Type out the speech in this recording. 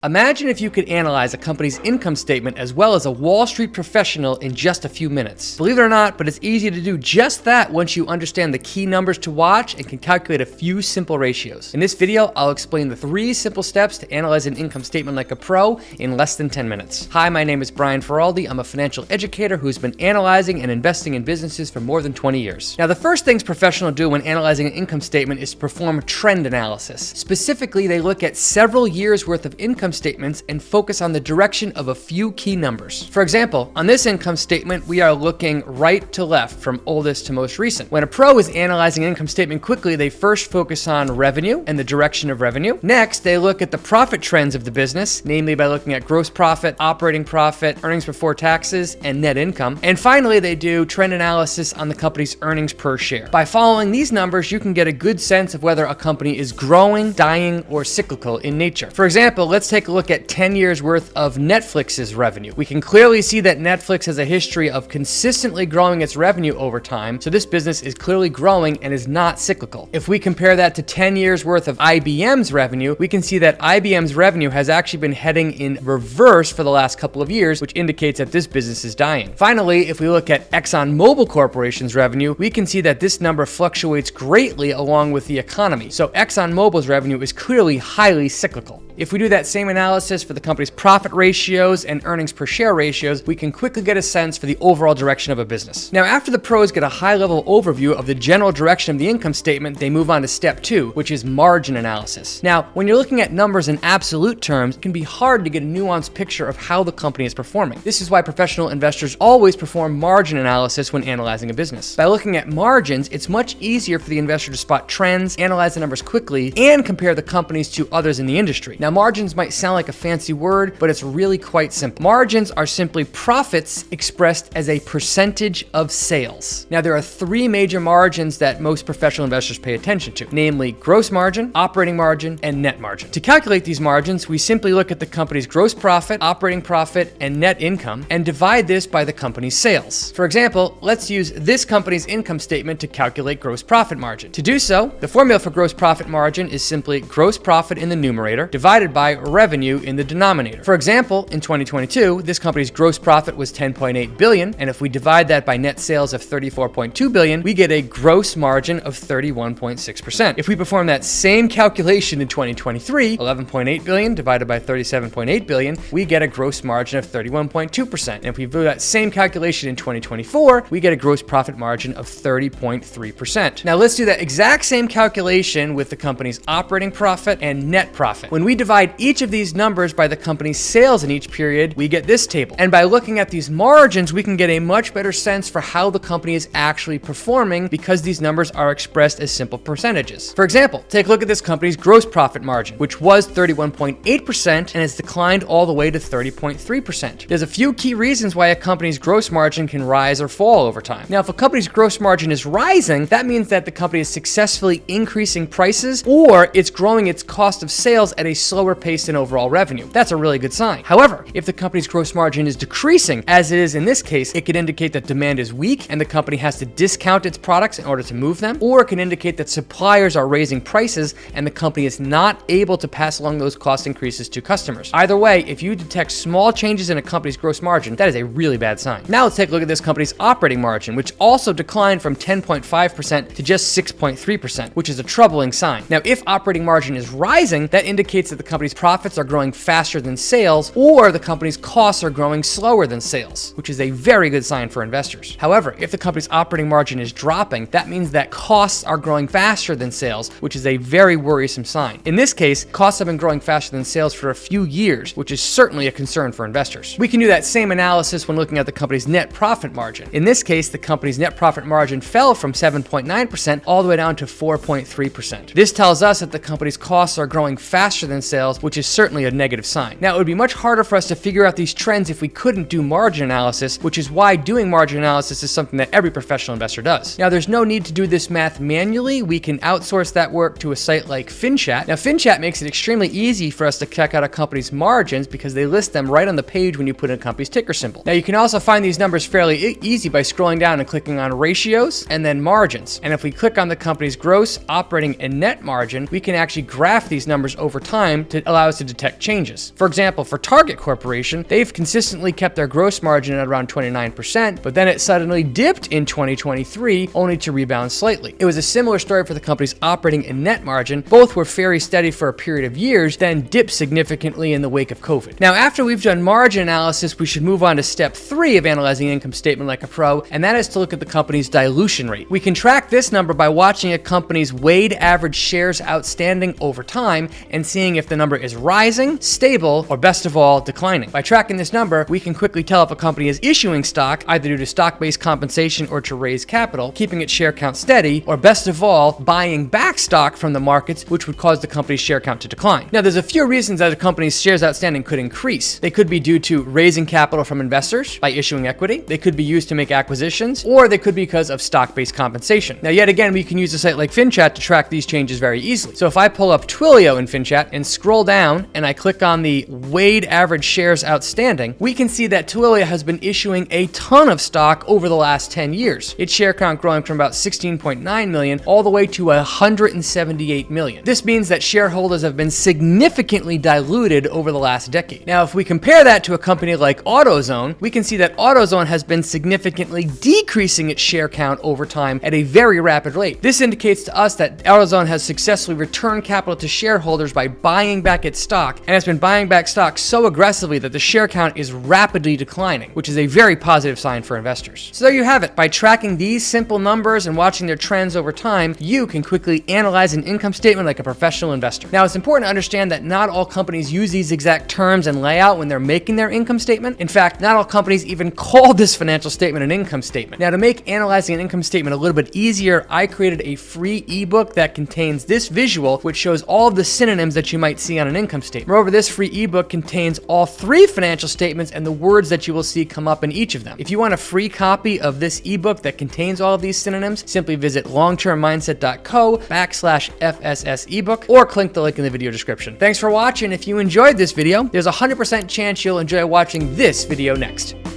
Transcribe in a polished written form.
Imagine if you could analyze a company's income statement as well as a Wall Street professional in just a few minutes. Believe it or not, but it's easy to do just that once you understand the key numbers to watch and can calculate a few simple ratios. In this video, I'll explain the 3 simple steps to analyze an income statement like a pro in less than 10 minutes. Hi, my name is Brian Feraldi. I'm a financial educator who's been analyzing and investing in businesses for more than 20 years. Now, the first things professionals do when analyzing an income statement is to perform trend analysis. Specifically, they look at several years worth of income statements and focus on the direction of a few key numbers. For example, on this income statement, we are looking right to left from oldest to most recent. When a pro is analyzing an income statement quickly, they first focus on revenue and the direction of revenue. Next, they look at the profit trends of the business, namely by looking at gross profit, operating profit, earnings before taxes, and net income. And finally, they do trend analysis on the company's earnings per share. By following these numbers, you can get a good sense of whether a company is growing, dying, or cyclical in nature. For example, let's take a look at 10 years worth of Netflix's revenue. We can clearly see that Netflix has a history of consistently growing its revenue over time, so this business is clearly growing and is not cyclical. If we compare that to 10 years worth of IBM's revenue, we can see that IBM's revenue has actually been heading in reverse for the last couple of years, which indicates that this business is dying. Finally, if we look at ExxonMobil Corporation's revenue, we can see that this number fluctuates greatly along with the economy. So ExxonMobil's revenue is clearly highly cyclical. If we do that same analysis for the company's profit ratios and earnings per share ratios, we can quickly get a sense for the overall direction of a business. Now, after the pros get a high-level overview of the general direction of the income statement, they move on to step 2, which is margin analysis. Now, when you're looking at numbers in absolute terms, it can be hard to get a nuanced picture of how the company is performing. This is why professional investors always perform margin analysis when analyzing a business. By looking at margins, it's much easier for the investor to spot trends, analyze the numbers quickly, and compare the companies to others in the industry. Now, margins might sound like a fancy word, but it's really quite simple. Margins are simply profits expressed as a percentage of sales. Now, there are 3 major margins that most professional investors pay attention to, namely gross margin, operating margin, and net margin. To calculate these margins, we simply look at the company's gross profit, operating profit, and net income, and divide this by the company's sales. For example, let's use this company's income statement to calculate gross profit margin. To do so, the formula for gross profit margin is simply gross profit in the numerator divided by revenue in the denominator. For example, in 2022, this company's gross profit was $10.8 billion, and if we divide that by net sales of $34.2 billion, we get a gross margin of 31.6%. If we perform that same calculation in 2023, $11.8 billion divided by $37.8 billion, we get a gross margin of 31.2%. And if we do that same calculation in 2024, we get a gross profit margin of 30.3%. Now let's do that exact same calculation with the company's operating profit and net profit. When we divide each of these numbers by the company's sales in each period, we get this table. And by looking at these margins, we can get a much better sense for how the company is actually performing because these numbers are expressed as simple percentages. For example, take a look at this company's gross profit margin, which was 31.8% and has declined all the way to 30.3%. There's a few key reasons why a company's gross margin can rise or fall over time. Now, if a company's gross margin is rising, that means that the company is successfully increasing prices or it's growing its cost of sales at a slower pace than overall revenue. That's a really good sign. However, if the company's gross margin is decreasing, as it is in this case, it could indicate that demand is weak and the company has to discount its products in order to move them, or it can indicate that suppliers are raising prices and the company is not able to pass along those cost increases to customers. Either way, if you detect small changes in a company's gross margin, that is a really bad sign. Now let's take a look at this company's operating margin, which also declined from 10.5% to just 6.3%, which is a troubling sign. Now, if operating margin is rising, that indicates that the company's profits are growing faster than sales, or the company's costs are growing slower than sales, which is a very good sign for investors. However, if the company's operating margin is dropping, that means that costs are growing faster than sales, which is a very worrisome sign. In this case, costs have been growing faster than sales for a few years, which is certainly a concern for investors. We can do that same analysis when looking at the company's net profit margin. In this case, the company's net profit margin fell from 7.9% all the way down to 4.3%. This tells us that the company's costs are growing faster than sales, which is certainly a negative sign. Now, it would be much harder for us to figure out these trends if we couldn't do margin analysis, which is why doing margin analysis is something that every professional investor does. Now, there's no need to do this math manually. We can outsource that work to a site like FinChat. Now, FinChat makes it extremely easy for us to check out a company's margins because they list them right on the page when you put in a company's ticker symbol. Now, you can also find these numbers fairly easy by scrolling down and clicking on ratios and then margins. And if we click on the company's gross, operating, and net margin, we can actually graph these numbers over time time to allow us to detect changes. For example, for Target Corporation, they've consistently kept their gross margin at around 29%, but then it suddenly dipped in 2023, only to rebound slightly. It was a similar story for the company's operating and net margin. Both were very steady for a period of years, then dipped significantly in the wake of COVID. Now, after we've done margin analysis, we should move on to step 3 of analyzing an income statement like a pro, and that is to look at the company's dilution rate. We can track this number by watching a company's weighted average shares outstanding over time and seeing if the number is rising, stable, or best of all, declining. By tracking this number, we can quickly tell if a company is issuing stock, either due to stock-based compensation or to raise capital, keeping its share count steady, or best of all, buying back stock from the markets, which would cause the company's share count to decline. Now, there's a few reasons that a company's shares outstanding could increase. They could be due to raising capital from investors by issuing equity. They could be used to make acquisitions, or they could be because of stock-based compensation. Now, yet again, we can use a site like FinChat to track these changes very easily. So if I pull up Twilio in FinChat and scroll down and I click on the weighted average shares outstanding, we can see that Twilio has been issuing a ton of stock over the last 10 years. Its share count growing from about 16.9 million all the way to 178 million. This means that shareholders have been significantly diluted over the last decade. Now, if we compare that to a company like AutoZone, we can see that AutoZone has been significantly decreasing its share count over time at a very rapid rate. This indicates to us that AutoZone has successfully returned capital to shareholders by buying back its stock, and has been buying back stock so aggressively that the share count is rapidly declining, which is a very positive sign for investors. So there you have it. By tracking these simple numbers and watching their trends over time, you can quickly analyze an income statement like a professional investor. Now, it's important to understand that not all companies use these exact terms and layout when they're making their income statement. In fact, not all companies even call this financial statement an income statement. Now, to make analyzing an income statement a little bit easier, I created a free ebook that contains this visual, which shows all of the synonyms that you might see on an income statement. Moreover, this free ebook contains all 3 financial statements and the words that you will see come up in each of them. If you want a free copy of this ebook that contains all of these synonyms, simply visit longtermmindset.co/FSS ebook or click the link in the video description. Thanks for watching. If you enjoyed this video, there's a 100% chance you'll enjoy watching this video next.